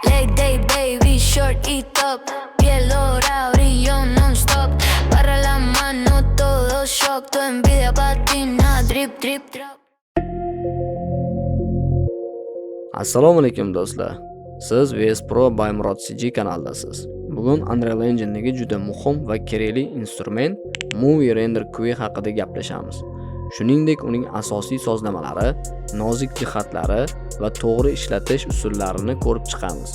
Late day baby, short y top, piel dorada, brillo non-stop. Barra la mano, todo shock, tu envidia patina, drip, drip, drop. Assalomu alaykum do'stlar. Siz VS Pro by Murod CG kanaldasiz. Bugun Unreal Engine'dagi juda muhim va kerakli instrument Movie Render QE haqida gaplashamiz. Shuningdek, uning asosiy sozlamalari, nozik jihatlari va to'g'ri ishlatish usullarini ko'rib chiqamiz.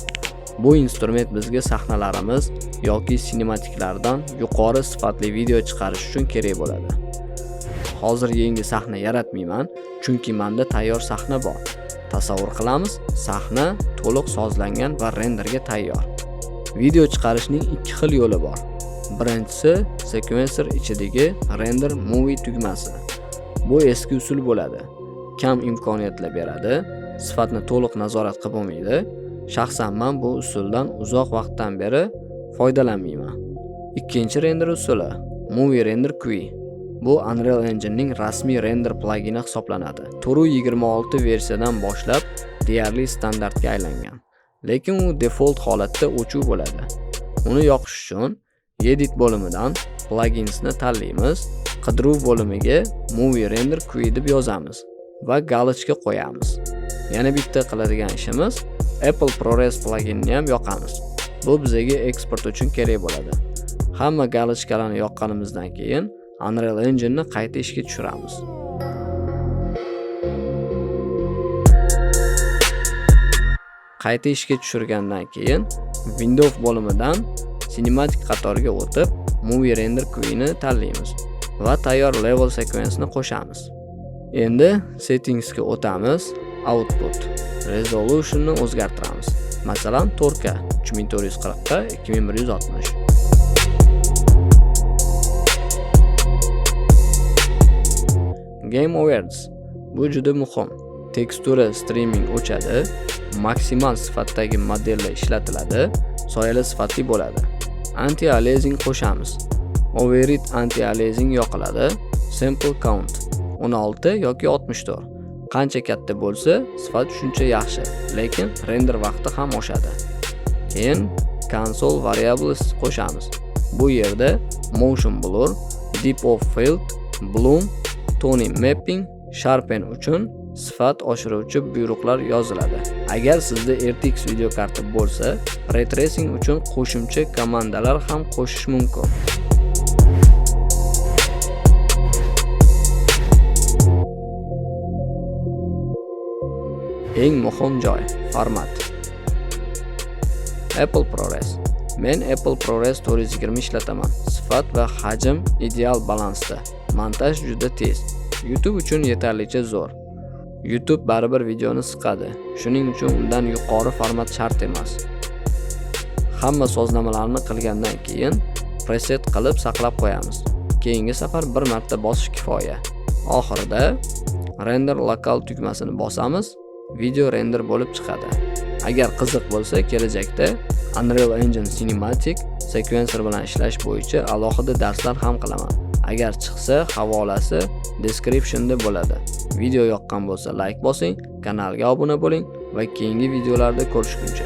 Bu instrument bizga sahnalarimiz yoki sinematiklardan yuqori sifatli video chiqarish uchun kerak bo'ladi. Hozir yangi sahna yaratmayman, chunki menda tayyor sahna bor. Tasavvur qilamiz, sahna to'liq sozlangan va renderga tayyor. Video chiqarishning ikki xil yo'li bor. Birinchisi sequencer ichidagi render movie tugmasi. Bu eski usul bo'ladi. Kam imkoniyatlar beradi, sifatni to'liq nazorat qilib bo'lmaydi. Shaxsan men bu usuldan uzoq vaqtdan beri foydalanmayman. Ikkinchi render usuli Movie Render QE. Bu Unreal Engine'ning rasmiy render plugini hisoblanadi. Turu 26 versiyadan boshlab deyarli standartga aylangan. Lekin u default holatda o'chib bo'ladi. Uni yoqish uchun Edit bo'limidan pluginsni tanlaymiz, qidiruv bo'limiga Movie Render QE deb yozamiz va galochka qo'yamiz. Yana bitta qiladigan ishimiz Apple ProRes pluginini ham yoqamiz. Bu bizga eksport uchun kerak bo'ladi. Hamma galochkalarni yoqqanimizdan keyin Unreal Engine'ni qayta ishga tushiramiz. Qayta ishga tushirgandan keyin Windows bo'limidan Cinematic qatoriga o'tib Movie Render QE ni tanlaymiz va tayyor level sequence'ni qo'shamiz. Endi Settingsga o'tamiz. Output Resolution'ni o'zgartiramiz. Masalan, 4K 3440 ga 2160. Game Awards. Bu juda muhim. Tekstura streaming o'chadi, maksimal sifatdagi modellar ishlatiladi, soyali sifatli bo'ladi. Anti-aliasing qo'shamiz. Overrid anti-aliasing yoqiladi. Sample count 16 yoki 64. Qancha katta bo'lsa, sifat shuncha yaxshi, lekin render vaqti ham oshadi. Keyin console variables qo'shamiz. Bu yerda motion blur, depth of field, bloom, toning mapping, sharpen uchun sifat oshiruvchi buyruqlar yoziladi. Agar sizda RTX video karta bo'lsa, ray tracing uchun qo'shimcha komandalar ham qo'shish mumkin. Eng muhim joy format. Apple ProRes. Men Apple ProRes 420 ishlataman. Sifat va hajm ideal balansda. Montaj juda tez. YouTube uchun yetarlicha zo'r. YouTube baribir videoni siqadi. Shuning uchun undan yuqori format shart emas. Hamma sozlamalarni qilgandan keyin preset qilib saqlab qo'yamiz. Keyingi safar bir marta bosish kifoya. Oxirida render local tugmasini bosamiz. Video render bo'lib chiqadi. Agar qiziq bo'lsa, kelajakda Unreal Engine Cinematic sequencer bilan ishlash bo'yicha alohida darslar ham qilaman. Agar chiqsa, havolasi descriptionda bo'ladi. Video yoqqan bo'lsa like bosing, kanalga obuna bo'ling va keyingi videolarda ko'rishguncha.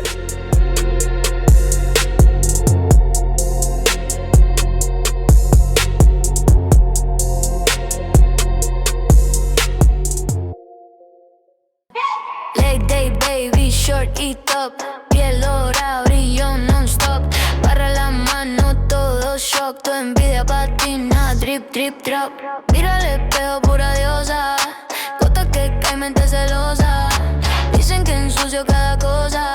Late day baby, short y top, piel dorada, brillo non-stop. Barra la mano, todo shock, tu envidia patina, drip, drip, drop. Mira el espejo, pura diosa, gota que cae, mente celosa. Dicen que ensucio cada cosa.